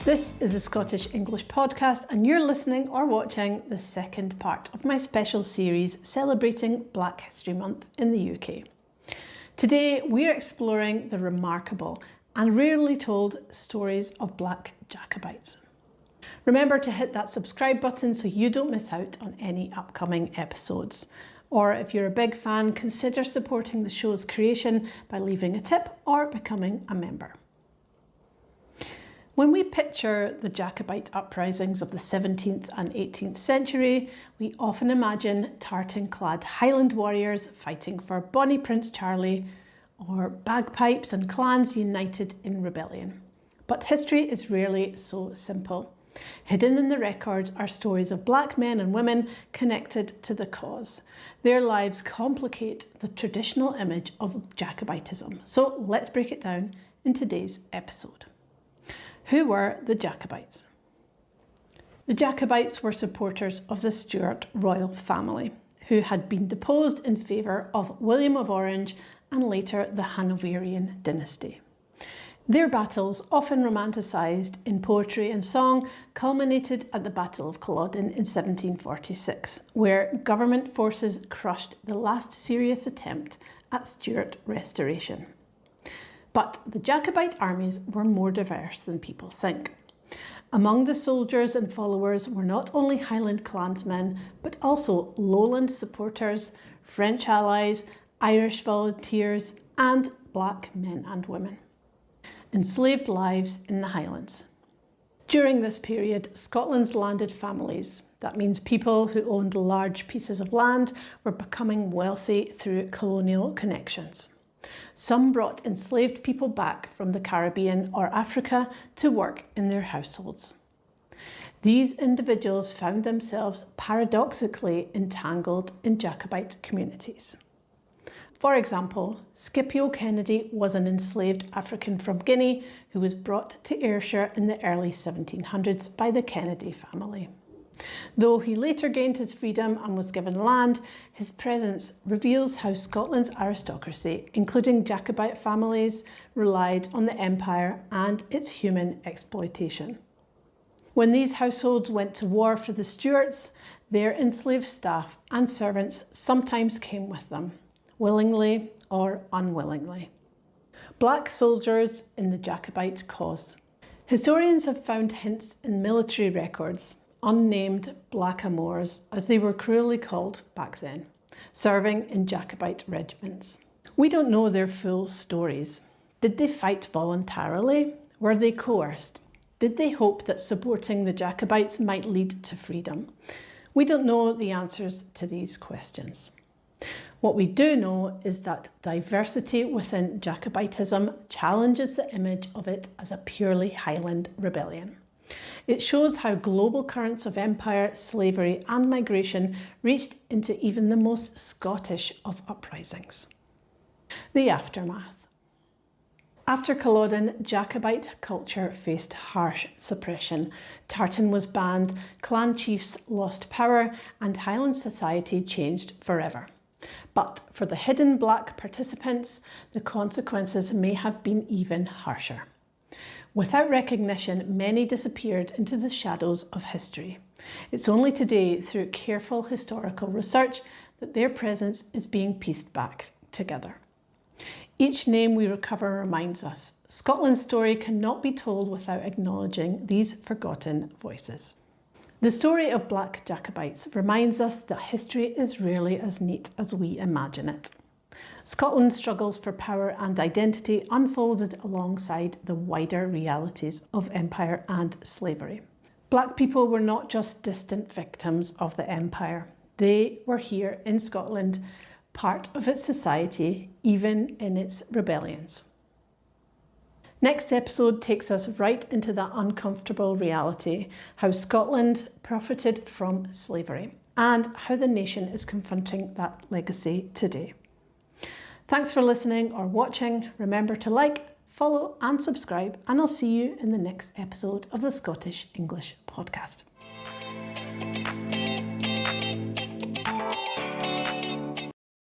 This is the Scottish English podcast, and you're listening or watching the second part of my special series celebrating Black History Month in the UK. Today, we're exploring the remarkable and rarely told stories of Black Jacobites. Remember to hit that subscribe button so you don't miss out on any upcoming episodes. Or if you're a big fan, consider supporting the show's creation by leaving a tip or becoming a member. When we picture the Jacobite uprisings of the 17th and 18th century, we often imagine tartan-clad Highland warriors fighting for Bonnie Prince Charlie, or bagpipes and clans united in rebellion. But history is rarely so simple. Hidden in the records are stories of Black men and women connected to the cause. Their lives complicate the traditional image of Jacobitism. So let's break it down in today's episode. Who were the Jacobites? The Jacobites were supporters of the Stuart royal family, who had been deposed in favour of William of Orange and later the Hanoverian dynasty. Their battles, often romanticised in poetry and song, culminated at the Battle of Culloden in 1746, where government forces crushed the last serious attempt at Stuart restoration. But the Jacobite armies were more diverse than people think. Among the soldiers and followers were not only Highland clansmen, but also Lowland supporters, French allies, Irish volunteers, and Black men and women. Enslaved lives in the Highlands. During this period, Scotland's landed families, that means people who owned large pieces of land, were becoming wealthy through colonial connections. Some brought enslaved people back from the Caribbean or Africa to work in their households. These individuals found themselves paradoxically entangled in Jacobite communities. For example, Scipio Kennedy was an enslaved African from Guinea who was brought to Ayrshire in the early 1700s by the Kennedy family. Though he later gained his freedom and was given land, his presence reveals how Scotland's aristocracy, including Jacobite families, relied on the empire and its human exploitation. When these households went to war for the Stuarts, their enslaved staff and servants sometimes came with them, willingly or unwillingly. Black soldiers in the Jacobite cause. Historians have found hints in military records, unnamed blackamoors, as they were cruelly called back then, serving in Jacobite regiments. We don't know their full stories. Did they fight voluntarily? Were they coerced? Did they hope that supporting the Jacobites might lead to freedom? We don't know the answers to these questions. What we do know is that diversity within Jacobitism challenges the image of it as a purely Highland rebellion. It shows how global currents of empire, slavery and migration reached into even the most Scottish of uprisings. The aftermath. After Culloden, Jacobite culture faced harsh suppression. Tartan was banned, clan chiefs lost power, and Highland society changed forever. But for the hidden Black participants, the consequences may have been even harsher. Without recognition, many disappeared into the shadows of history. It's only today, through careful historical research, that their presence is being pieced back together. Each name we recover reminds us, Scotland's story cannot be told without acknowledging these forgotten voices. The story of Black Jacobites reminds us that history is rarely as neat as we imagine it. Scotland's struggles for power and identity unfolded alongside the wider realities of empire and slavery. Black people were not just distant victims of the empire. They were here in Scotland, part of its society, even in its rebellions. Next episode takes us right into that uncomfortable reality, how Scotland profited from slavery and how the nation is confronting that legacy today. Thanks for listening or watching. Remember to like, follow and subscribe, and I'll see you in the next episode of the Scottish English podcast.